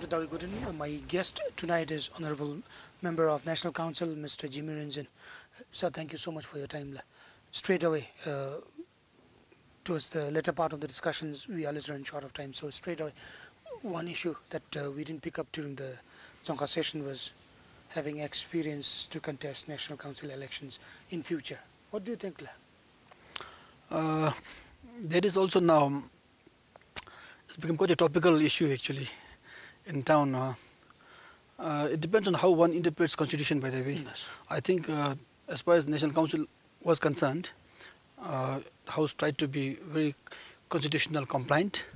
Dawai, good evening. My guest tonight is Honorable Member of National Council, Mr. Jigme Rinzin. Sir, thank you so much for your time. Straight away, towards the later part of the discussions, we always run short of time. So straight away, one issue that we didn't pick up during the Zonka session was having experience to contest National Council elections in future. What do you think? There is also now, it's become quite a topical issue actually in town. It depends on how one interprets constitution, by the way. Yes. I think as far as National Council was concerned, House tried to be very constitutional compliant.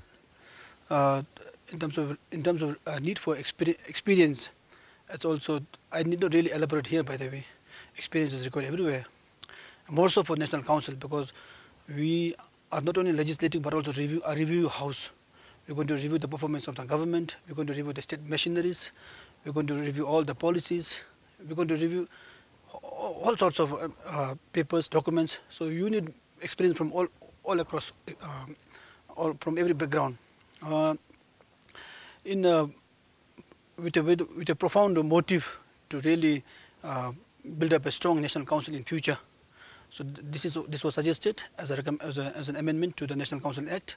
In terms of need for experience, it's also, I need not really elaborate here, by the way. Experience is required everywhere, more so for National Council, because we are not only legislating but also a review house. We're going to review the performance of the government, we're going to review the state machineries, we're going to review all the policies, we're going to review all sorts of papers, documents. So you need experience from all across, from every background. With a profound motive to really build up a strong National Council in future. So this was suggested as an amendment to the National Council Act,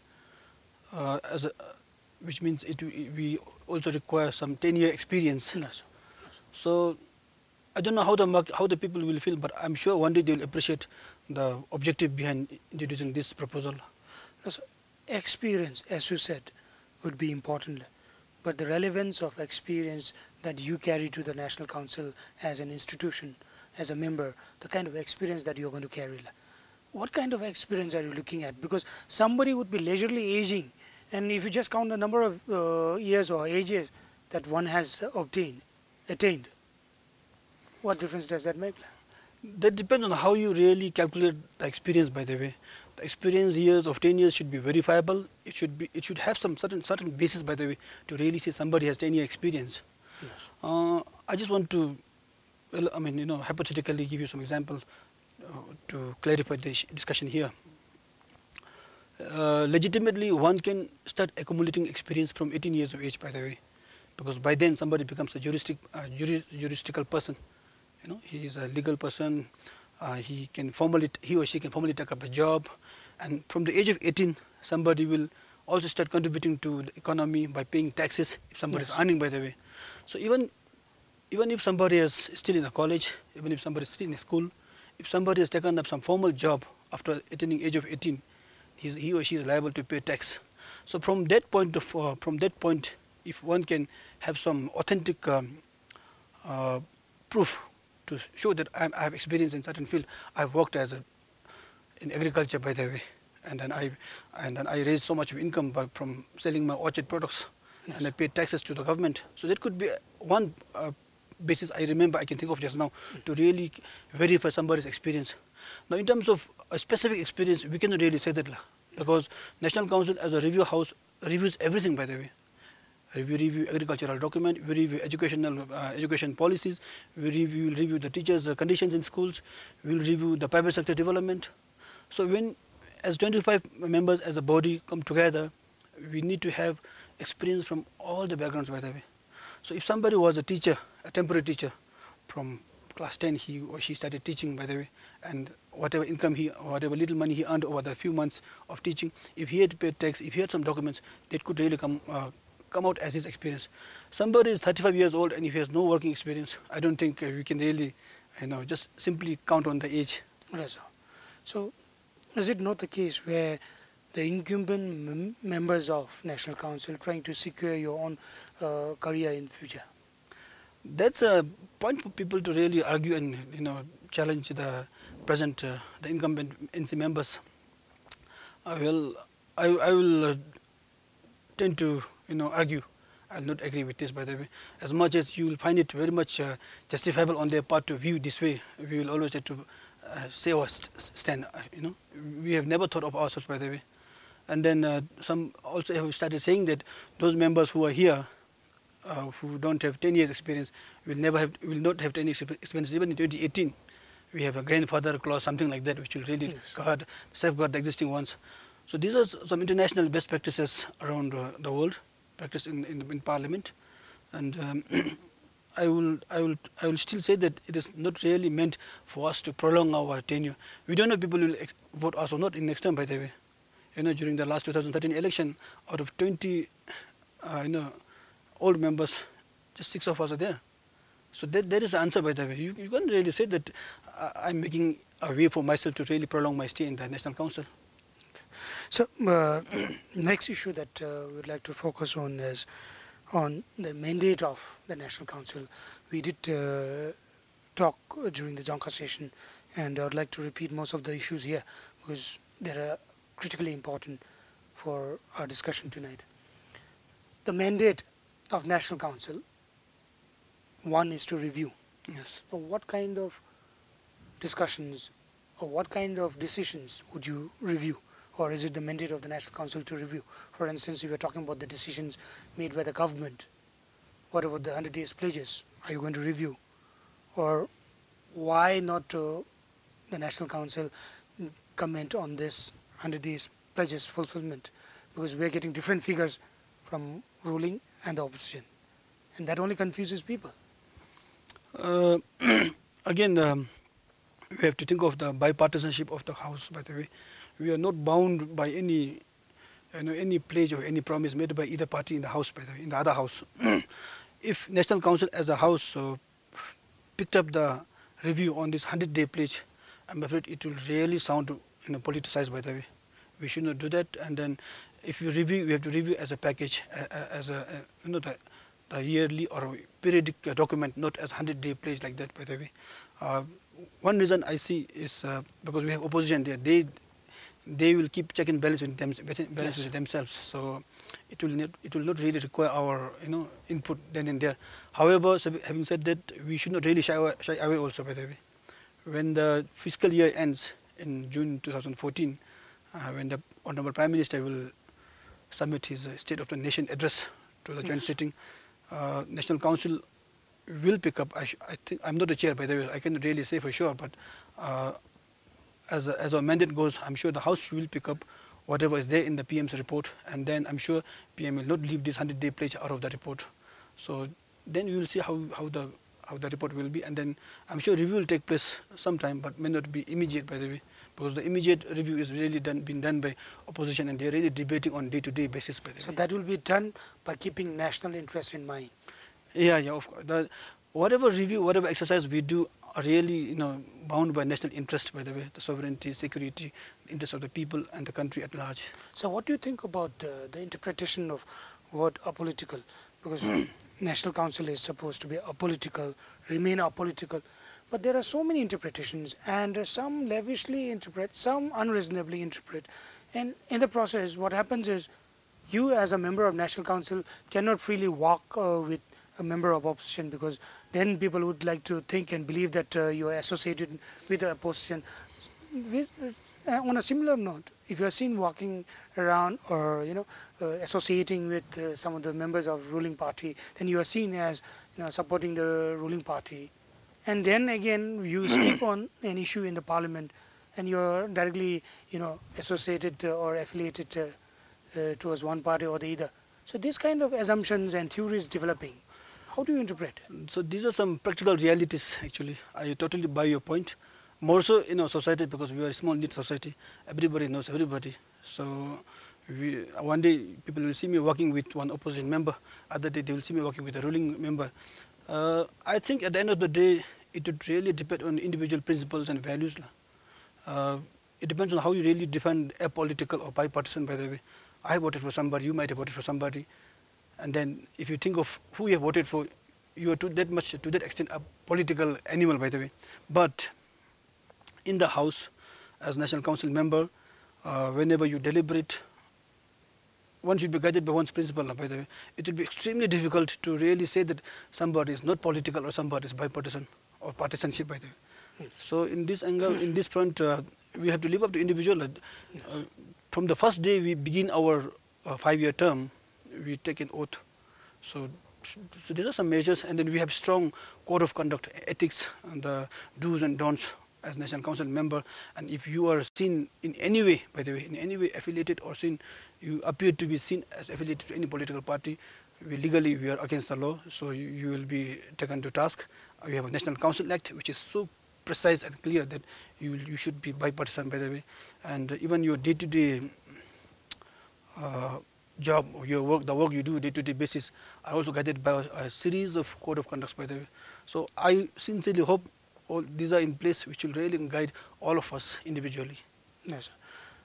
which means we also require some 10-year experience. Yes. So I don't know how the people will feel, but I'm sure one day they will appreciate the objective behind introducing this proposal. Yes. Experience, as you said, would be important, but the relevance of experience that you carry to the National Council as an institution, as a member, the kind of experience that you're going to carry. What kind of experience are you looking at? Because somebody would be leisurely aging, and if you just count the number of years or ages that one has attained, what difference does that make? That depends on how you really calculate the experience, by the way. The experience years of 10 years should be verifiable. It should have some certain basis, by the way, to really say somebody has 10-year experience. Yes. I just want to, hypothetically give you some example to clarify the discussion here. Legitimately, one can start accumulating experience from 18 years of age, by the way, because by then somebody becomes a juristical person. He is a legal person. He or she can formally take up a job, and from the age of 18, somebody will also start contributing to the economy by paying taxes if somebody is earning, by the way. So even if somebody is still in a college, even if somebody is still in a school, if somebody has taken up some formal job after attaining age of 18, he or she is liable to pay tax. So from that point, if one can have some authentic proof to show that I have experience in certain field, I've worked in agriculture, by the way, and then I raised so much of income from selling my orchard products. Yes. And I paid taxes to the government. So that could be one basis I can think of just now to really verify somebody's experience. Now, in terms of a specific experience, we cannot really say that, because National Council as a review house reviews everything, by the way. We review agricultural document, we review education policies, we will review the teachers' conditions in schools, we will review the private sector development. So when, as 25 members as a body come together, we need to have experience from all the backgrounds, by the way. So if somebody was a teacher, a temporary teacher, from class 10, he or she started teaching, by the way, and whatever income whatever little money he earned over the few months of teaching, if he had to pay tax, if he had some documents, that could really come out as his experience. Somebody is 35 years old and if he has no working experience, I don't think we can really, just simply count on the age. Right. So, is it not the case where the incumbent members of National Council trying to secure your own career in future? That's a point for people to really argue and challenge the present the incumbent NC members. I will tend to argue. I'll not agree with this, by the way. As much as you will find it very much justifiable on their part to view this way, we will always have to say our stand. We have never thought of ourselves, by the way. And then some also have started saying that those members who are here, who don't have 10 years experience, will not have 10 years experience. Even in 2018, we have a grandfather clause, something like that, which will really safeguard the existing ones. So these are some international best practices around the world, practiced in Parliament. And I will still say that it is not really meant for us to prolong our tenure. We don't know if people will vote us or not in next term, by the way. During the last 2013 election, out of 20, old members, just 6 of us are there. So that is the answer, by the way. You can't really say that I'm making a way for myself to really prolong my stay in the National Council. So, next issue that we'd like to focus on is on the mandate of the National Council. We did talk during the Zonka session, and I would like to repeat most of the issues here because they are critically important for our discussion tonight. The mandate of National Council, one is to review. Yes. So what kind of discussions or what kind of decisions would you review? Or is it the mandate of the National Council to review? For instance, if you're talking about the decisions made by the government, what about the 100 days pledges? Are you going to review? Or why not the National Council comment on this 100 days pledges fulfillment? Because we're getting different figures from ruling and the opposition. And that only confuses people. Again, we have to think of the bipartisanship of the House, by the way. We are not bound by any pledge or any promise made by either party in the House, by the way, in the other House. If National Council as a House picked up the review on this 100-day pledge, I'm afraid it will really sound politicized, by the way. We should not do that. And then if you review, we have to review as a package, as a the yearly or periodic document, not as 100-day pledge like that, by the way. One reason I see is because we have opposition there. They will keep check and balance with with themselves. So it will not really require our input then and there. However, having said that, we should not really shy away also, by the way. When the fiscal year ends in June 2014, when the Honorable Prime Minister will submit his State of the Nation address to the joint sitting, National Council will pick up. I think I'm not the chair, by the way. I cannot really say for sure, but as our mandate goes, I'm sure the House will pick up whatever is there in the PM's report, and then I'm sure PM will not leave this 100-day pledge out of the report. So then we will see how the report will be, and then I'm sure review will take place sometime, but may not be immediate, by the way, because the immediate review is really been done by opposition, and they're really debating on day-to-day basis, by the way. So that will be done by keeping national interest in mind. Yeah, of course. Whatever review, whatever exercise we do are really bound by national interest, by the way, the sovereignty, security, interest of the people and the country at large. So what do you think about the interpretation of word apolitical? Because National Council is supposed to be apolitical, remain apolitical, but there are so many interpretations, and some lavishly interpret, some unreasonably interpret, and in the process what happens is you as a member of National Council cannot freely walk with a member of opposition, because then people would like to think and believe that you are associated with the opposition. On a similar note, if you are seen walking around or associating with some of the members of ruling party, then you are seen as supporting the ruling party, and then again you speak on an issue in the parliament and you are directly associated or affiliated towards one party or the other. So this kind of assumptions and theories developing, how do you interpret? So these are some practical realities, actually. I totally buy your point. More so in our society, because we are a small knit society. Everybody knows everybody. So one day people will see me working with one opposition member. Other day they will see me working with a ruling member. I think at the end of the day, it would really depend on individual principles and values. It depends on how you really define apolitical or bipartisan, by the way. I voted for somebody, you might have voted for somebody. And then if you think of who you have voted for, you are to that extent a political animal, by the way. But in the House, as National Council member, whenever you deliberate, one should be guided by one's principle, by the way. It will be extremely difficult to really say that somebody is not political or somebody is bipartisan or partisanship, by the way. So in this angle, in this front, we have to live up to individual. From the first day we begin our 5-year term, we take an oath. So there are some measures, and then we have strong code of conduct, ethics, and the do's and don'ts as National Council member. And if you are seen in any way, by the way, in any way affiliated or seen, you appear to be seen as affiliated to any political party, legally we are against the law, so you will be taken to task. We have a National Council Act which is so precise and clear that you should be bipartisan, by the way, and even your day-to-day job or your work, the work you do day-to-day basis, are also guided by a series of code of conducts, by the way. So I sincerely hope all these are in place, which will really guide all of us individually. Yes,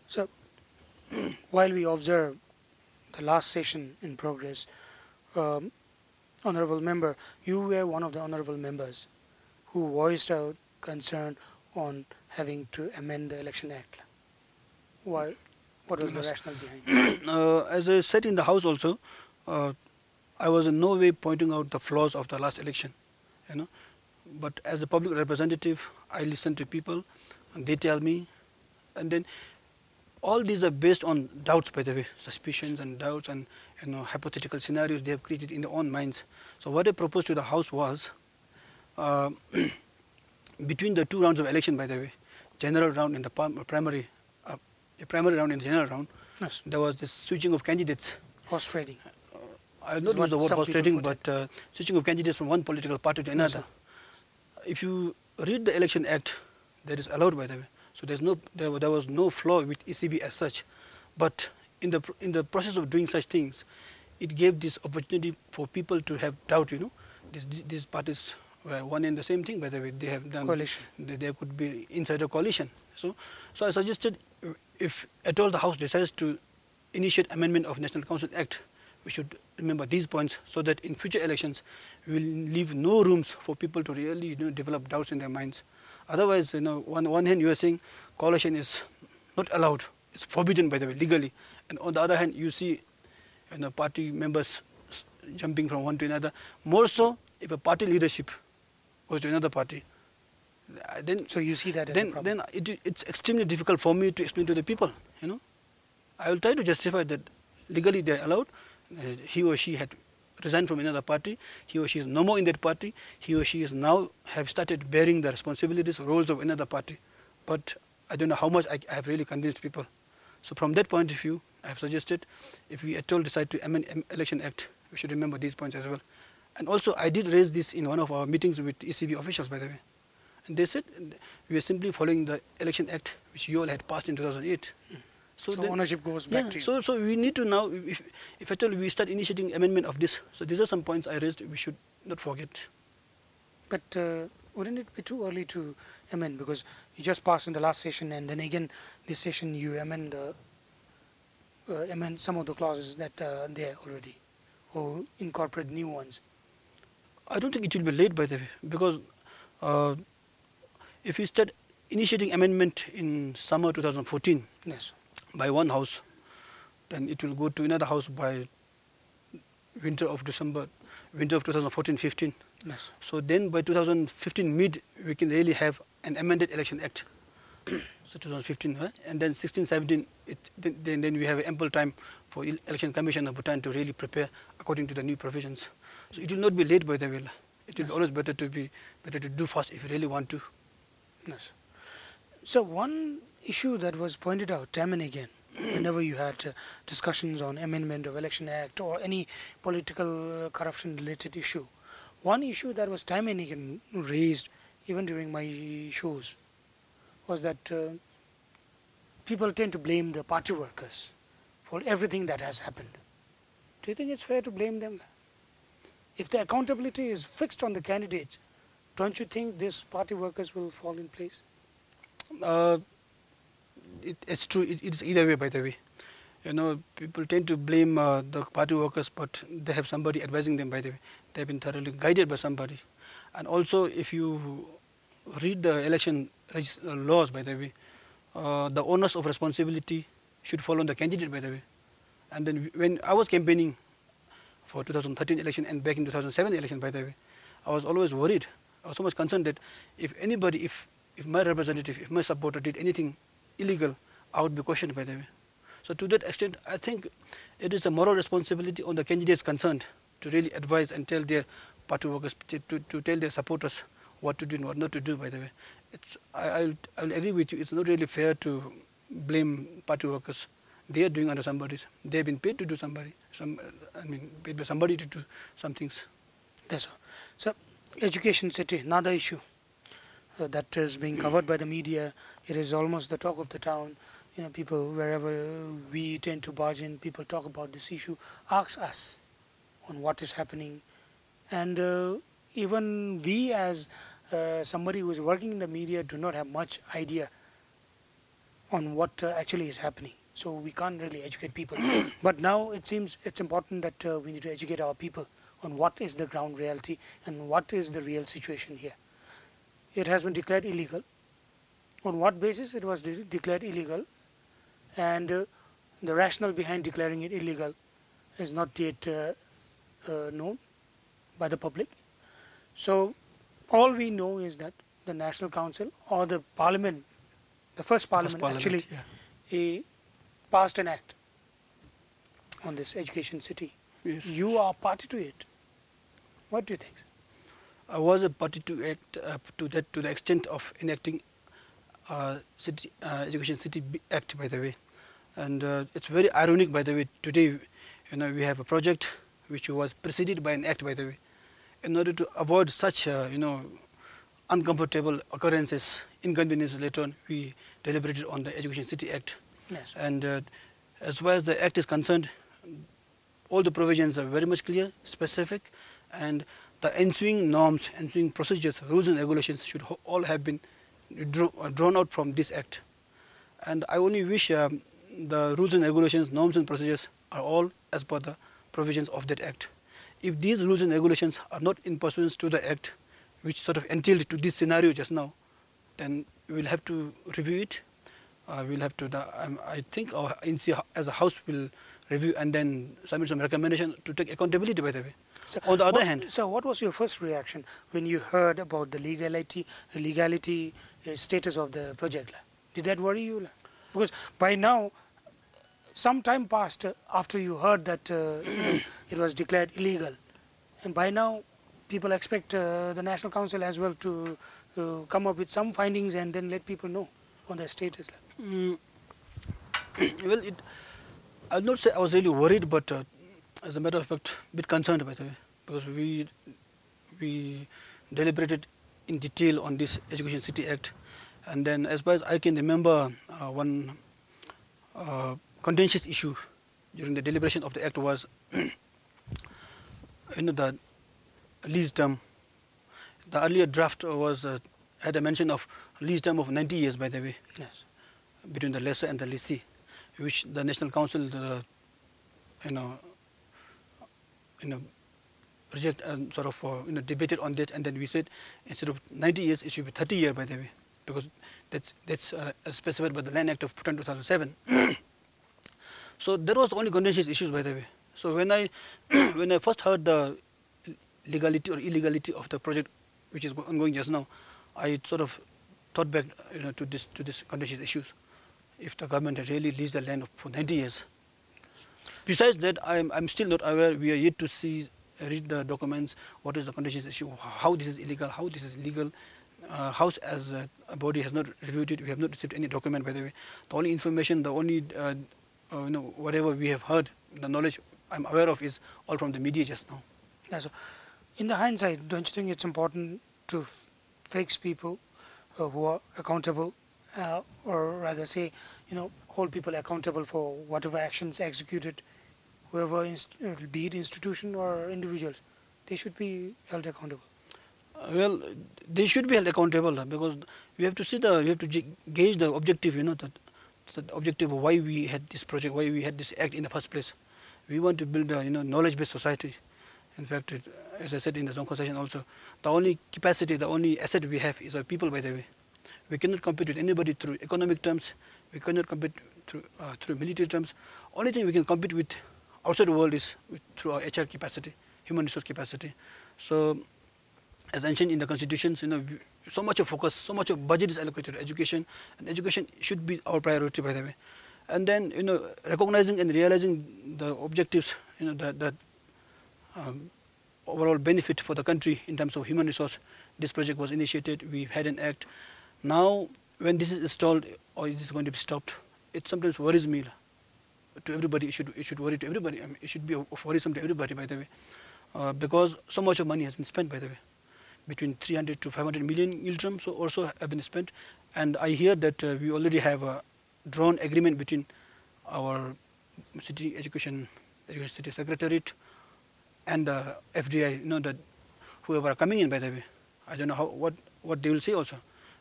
sir. So while we observe the last session in progress, honorable member, you were one of the honorable members who voiced out concern on having to amend the Election Act. Why? What was the rationale behind? As I said in the House also, I was in no way pointing out the flaws of the last election, you know. But as a public representative, I listen to people, and they tell me, and then all these are based on doubts, by the way, suspicions and doubts and hypothetical scenarios they have created in their own minds. So what I proposed to the House was, between the 2 rounds of election, by the way, general round and the primary, a primary round and general round, Yes. there was this switching of candidates. Horse trading. I will not use the word horse trading, but switching of candidates from one political party to another. If you read the Election Act, that is allowed, by the way. So there was no flaw with ECB as such, but in the process of doing such things, it gave this opportunity for people to have doubt. These parties were one and the same thing, by the way. They have done Coalition. There could be inside a coalition. So I suggested, if at all the House decides to initiate amendment of National Council Act, we should remember these points, so that in future elections we will leave no rooms for people to really develop doubts in their minds. Otherwise, on one hand you are saying coalition is not allowed, it's forbidden, by the way, legally, and on the other hand you see party members jumping from one to another. More so if a party leadership goes to another party, then So you see that as a problem. then it's extremely difficult for me to explain to the people. I will try to justify that legally they are allowed. He or she had resigned from another party. He or she is no more in that party. He or she is now have started bearing the responsibilities, roles of another party. But I don't know how much I have really convinced people. So from that point of view, I have suggested, if we at all decide to amend Election Act, we should remember these points as well. And also, I did raise this in one of our meetings with ECB officials, by the way. And they said we are simply following the Election Act, which you all had passed in 2008. So ownership goes back to you. So we need to now, if at all we start initiating amendment of this, so these are some points I raised we should not forget. But wouldn't it be too early to amend, because you just passed in the last session, and then again this session you amend some of the clauses that are there already, or incorporate new ones? I don't think it will be late, by the way, because if we start initiating amendment in summer 2014 Yes. by one house, then it will go to another house by winter of 2014-15. Yes. So then by 2015 mid, we can really have an amended Election Act. So 2015, and then 16-17, then we have ample time for Election Commission of Bhutan to really prepare according to the new provisions. So it will not be late, by the way. It will always better to do fast if you really want to. Yes. So one issue that was pointed out time and again, whenever you had discussions on amendment of Election Act or any political corruption related issue, one issue that was time and again raised even during my shows was that people tend to blame the party workers for everything that has happened. Do you think it's fair to blame them? If the accountability is fixed on the candidates, don't you think these party workers will fall in place? It's true. It's either way, by the way. People tend to blame the party workers, but they have somebody advising them, by the way. They have been thoroughly guided by somebody. And also, if you read the election laws, by the way, the onus of responsibility should fall on the candidate, by the way. And then when I was campaigning for 2013 election and back in 2007 election, by the way, I was always worried. I was so much concerned that if anybody, if my representative, if my supporter did anything illegal, I would be questioned, by the way. So to that extent, I think it is a moral responsibility on the candidates concerned to really advise and tell their party workers, to tell their supporters what to do and what not to do, by the way. I'll agree with you, it's not really fair to blame party workers. they are doing under somebody's. They have been paid to do paid by somebody to do some things. That's all. So, education city, another issue that is being covered by the media. It is almost the talk of the town. People wherever we tend to barge in, people talk about this issue, ask us on what is happening, and even we as somebody who is working in the media do not have much idea on what actually is happening. So we can't really educate people. But now it seems it's important that we need to educate our people on what is the ground reality and what is the real situation here. It has been declared illegal. On what basis it was declared illegal, and the rationale behind declaring it illegal is not yet known by the public. So all we know is that the National Council or the Parliament, the first Parliament actually passed an act on this education city. Yes. You are party to it. What do you think? I was a party to act to the extent of enacting Education City Act, by the way. And it's very ironic, by the way. Today, we have a project which was preceded by an act, by the way. In order to avoid such, uncomfortable occurrences, inconveniences later on, we deliberated on the Education City Act. Yes. And as far as the act is concerned, all the provisions are very much clear, specific, and the ensuing norms, ensuing procedures, rules and regulations should all have been drawn out from this act. And I only wish the rules and regulations, norms and procedures are all as per the provisions of that act. If these rules and regulations are not in pursuance to the act, which sort of entailed to this scenario just now, then we will have to review it. We'll have to, I think our NC as a house will review and then submit some recommendation to take accountability, by the way. So on the other hand, so what was your first reaction when you heard about the legality status of the project? Did that worry you? Because by now, some time passed after you heard that it was declared illegal, and by now people expect the National Council as well to come up with some findings and then let people know on their status. Well, I'll not say I was really worried, but as a matter of fact, a bit concerned, by the way, because we deliberated in detail on this Education City Act, and then as far as I can remember, one contentious issue during the deliberation of the act was, the lease term. The earlier draft was had a mention of lease term of 90 years, by the way, Yes. between the lessor and the lessee, which the National Council, reject and sort of debated on that, and then we said instead of 90 years it should be 30 years, by the way, because that's specified by the Land Act of 2007. So that was the only contentious issues, by the way. So when I first heard the legality or illegality of the project which is ongoing just now, I sort of thought back to this contentious issues. If the government had really leased the land for 90 years. Besides that, I'm still not aware. We are yet to read the documents. What is the contentious issue? How this is illegal? How this is legal? House as a body has not reviewed it. We have not received any document, by the way. The only information, the only whatever we have heard, the knowledge I'm aware of is all from the media just now. Yeah, so in the hindsight, don't you think it's important to fix people who are accountable, or rather say, hold people accountable for whatever actions executed, whoever, be it institution or individuals, they should be held accountable. Well, they should be held accountable because we have to gauge the objective, the objective of why we had this project, why we had this act in the first place. We want to build a knowledge-based society. In fact, as I said in the Zonko session also, the only capacity, the only asset we have is our people, by the way. We cannot compete with anybody through economic terms. We cannot compete through military terms. Only thing we can compete with outside the world is through our HR capacity, human resource capacity. So, as mentioned in the constitutions, so much of focus, so much of budget is allocated to education, and education should be our priority, by the way. And then, recognizing and realizing the objectives, that overall benefit for the country in terms of human resource, this project was initiated. We had an act. Now, when this is installed or it is going to be stopped, it sometimes worries me. to everybody. It should worry to everybody. I mean, it should be worrisome to everybody, by the way, because so much of money has been spent, by the way, between 300 to 500 million kilograms also have been spent, and I hear that we already have a drawn agreement between our city education city secretariat and the FDI. That whoever are coming in, by the way, I don't know what they will say also,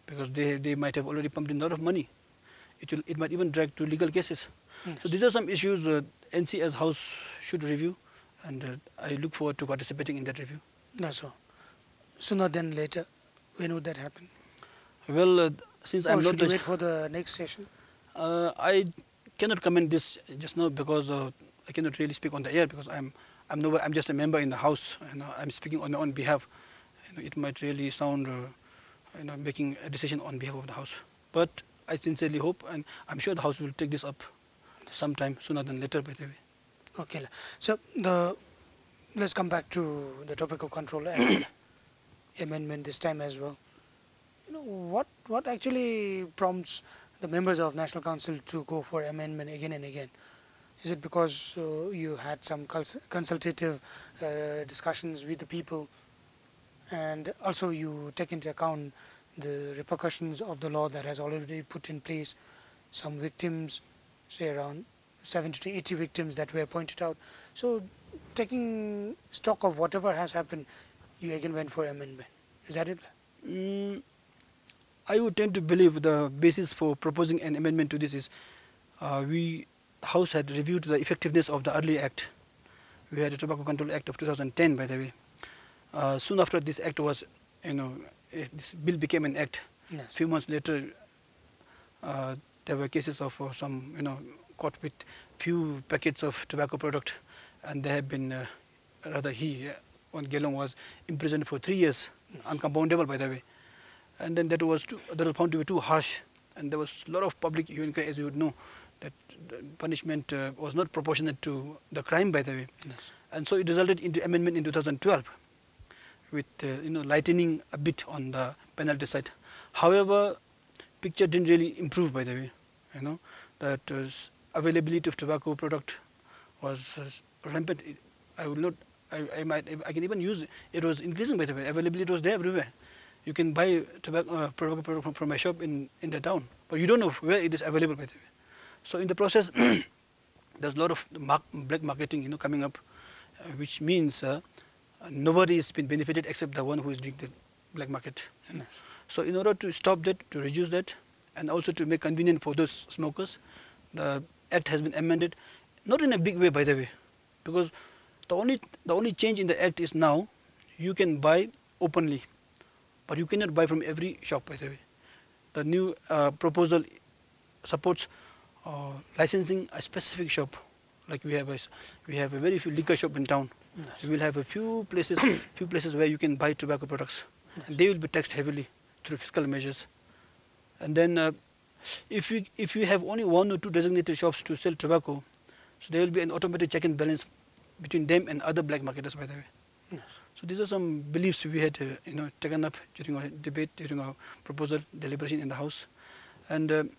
because they might have already pumped in a lot of money. It might even drag to legal cases. Yes. So these are some issues NC as House should review, and I look forward to participating in that review. That's all. Sooner than later. When would that happen? Well, since I'm not... should you wait for the next session? I cannot comment this just now, because I cannot really speak on the air, because I'm nowhere. I'm just a member in the House, and I'm speaking on my own behalf. It might really sound making a decision on behalf of the House, but I sincerely hope, and I'm sure the House will take this up sometime sooner than later, by the way. Okay. So let's come back to the Tobacco Control Act amendment this time as well. What actually prompts the members of National Council to go for amendment again and again? Is it because you had some consultative discussions with the people, and also you take into account the repercussions of the law that has already put in place? Some victims, say around 70 to 80 victims that were pointed out. So taking stock of whatever has happened, you again went for amendment. Is that it? I would tend to believe the basis for proposing an amendment to this is the House had reviewed the effectiveness of the earlier act. We had a Tobacco Control Act of 2010, by the way. Soon after this act was, this bill became an act. Yes. A few months later, there were cases of some, caught with few packets of tobacco product, and they have been, one Gelong was imprisoned for 3 years, yes. Uncompoundable, by the way. And then that was found to be too harsh, and there was a lot of public inquiry, as you would know, that the punishment was not proportionate to the crime, by the way. Yes. And so it resulted into amendment in 2012 with lightening a bit on the penalty side. However, picture didn't really improve, by the way. That availability of tobacco product was rampant. I can even use it. It was increasing, by the way. Availability was there everywhere. You can buy tobacco product from a shop in the town, but you don't know where it is available, by the way. So in the process, there's a lot of black marketing, coming up, which means nobody has been benefited except the one who is doing the black market. Yes. So in order to stop that, to reduce that, and also to make convenient for those smokers, the act has been amended, not in a big way, by the way, because the only change in the act is now you can buy openly, but you cannot buy from every shop, by the way. The new proposal supports licensing a specific shop, like we have a very few liquor shop in town. Yes. We will have a few places where you can buy tobacco products. Yes. And they will be taxed heavily through fiscal measures. And then if you have only 1 or 2 designated shops to sell tobacco, so there will be an automatic check and balance between them and other black marketers, by the way. Yes. So these are some beliefs we had taken up during our debate, during our proposal deliberation in the House. And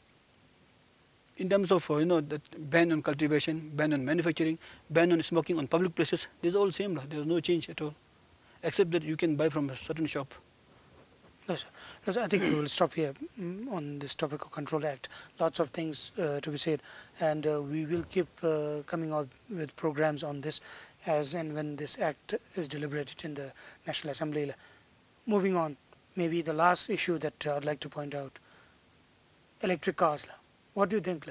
in terms of that ban on cultivation, ban on manufacturing, ban on smoking on public places, these are all same. There is no change at all, except that you can buy from a certain shop. Yes, I think we will stop here on this Tobacco Control Act. Lots of things to be said, and we will keep coming out with programs on this as and when this act is deliberated in the National Assembly. Moving on, maybe the last issue that I'd like to point out, electric cars. What do you think?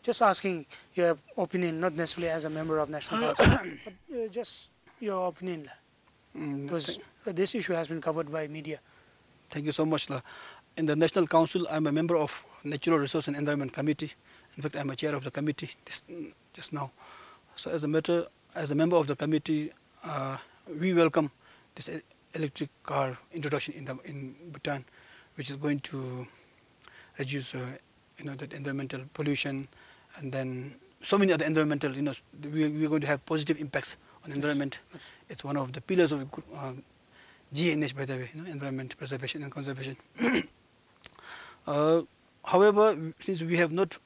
Just asking your opinion, not necessarily as a member of National Council, but just your opinion. Because this issue has been covered by media. Thank you so much. In the National Council, I'm a member of Natural Resource and Environment Committee. In fact, I'm a chair of the committee just now. So as a member of the committee, we welcome this electric car introduction in Bhutan, which is going to reduce that environmental pollution, and then so many other environmental, we are going to have positive impacts on the environment. Yes. It's one of the pillars of GNH, by the way, environment preservation and conservation. However, since we have not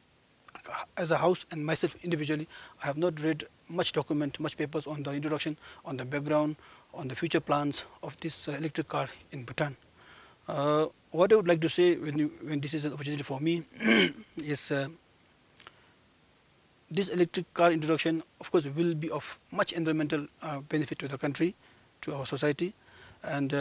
as a house and myself individually, I have not read much document, much papers on the introduction, on the background, on the future plans of this electric car in Bhutan. What I would like to say when this is an opportunity for me is this electric car introduction, of course, will be of much environmental benefit to the country, to our society, and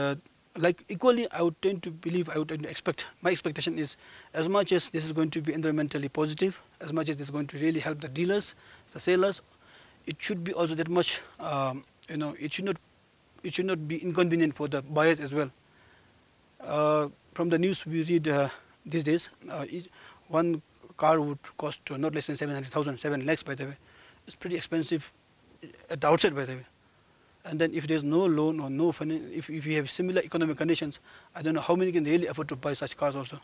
like equally, I would tend to believe, I would tend to expect, my expectation is, as much as this is going to be environmentally positive, as much as this is going to really help the dealers, the sellers, it should be also that much, it should not be inconvenient for the buyers as well. From the news we read these days, one car would cost not less than 700,000, 7 lakhs by the way. It's pretty expensive at the outset by the way. And then if there's no loan or no finance, if we have similar economic conditions, I don't know how many can really afford to buy such cars also.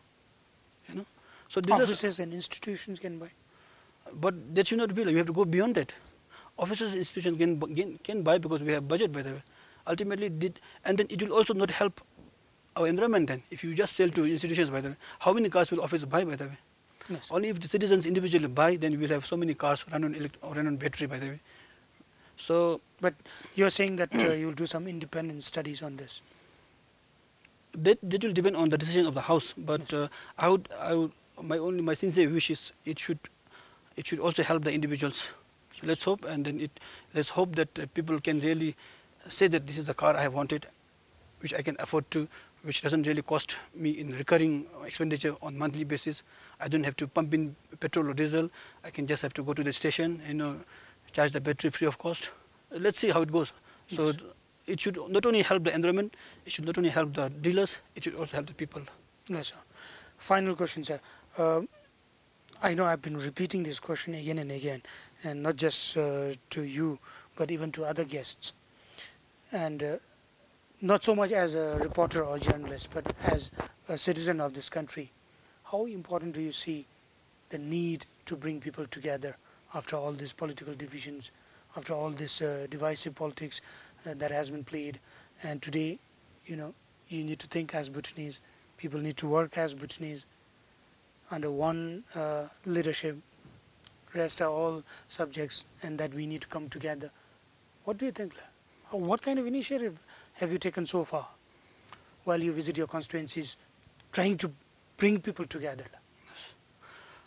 So offices and institutions can buy. But that should not be. You have to go beyond that. Offices and institutions can buy because we have budget by the way. Ultimately, and then it will also not help our environment then. If you just sell to institutions by the way, how many cars will office buy by the way? Yes. Only if the citizens individually buy, then we will have so many cars run on battery by the way. So, but you're saying that you will do some independent studies on this. That will depend on the decision of the house. But yes. My sincere wish is it should also help the individuals. So let's hope, and then let's hope that people can really say that this is the car I have wanted, which I can afford to, which doesn't really cost me in recurring expenditure on monthly basis. I don't have to pump in petrol or diesel. I can just have to go to the station, charge the battery free of cost. Let's see how it goes. So yes. It should not only help the environment, it should not only help the dealers, it should also help the people. Yes, sir. Final question, sir. I know I've been repeating this question again and again, and not just to you, but even to other guests. And not so much as a reporter or journalist, but as a citizen of this country. How important do you see the need to bring people together after all these political divisions, after all this divisive politics that has been played? And today, you need to think as Bhutanese, people need to work as Bhutanese under one leadership, rest are all subjects, and that we need to come together. What do you think? What kind of initiative have you taken so far while you visit your constituencies, trying to bring people together?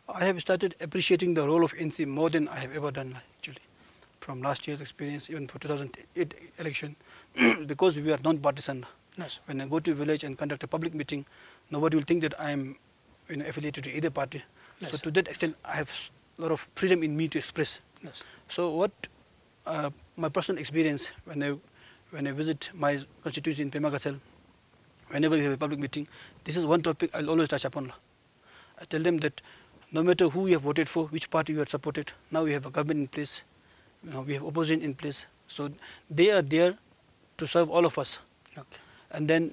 I have started appreciating the role of NC more than I have ever done actually, from last year's experience, even for 2008 election, because we are non-partisan. Yes. When I go to a village and conduct a public meeting, nobody will think that I am affiliated to either party. Yes. So to that extent, I have a lot of freedom in me to express. Yes. So what my personal experience when I visit my constituency in Pemagachal, whenever we have a public meeting, this is one topic I'll always touch upon. I tell them that no matter who you have voted for, which party you have supported, now we have a government in place, we have opposition in place. So they are there to serve all of us. Okay. And then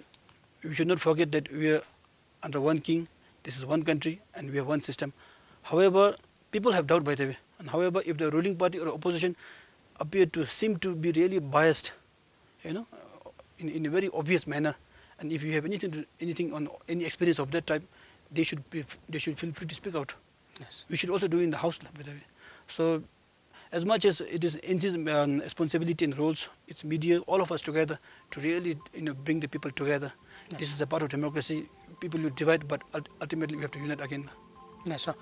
we should not forget that we are under one king, this is one country, and we have one system. However, people have doubt by the way. And however, if the ruling party or opposition seem to be really biased, in a very obvious manner, and if you have anything on any experience of that type, they should feel free to speak out. Yes. We should also do it in the house, by the way. So, as much as it is NC's responsibility and roles, it's media, all of us together to really bring the people together. Yes. This is a part of democracy. People will divide, but ultimately we have to unite again. Yes, sir.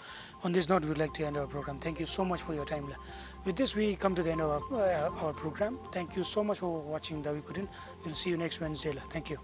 On this note, we'd like to end our program. Thank you so much for your time. With this, we come to the end of our program. Thank you so much for watching Dawa. We'll see you next Wednesday. Thank you.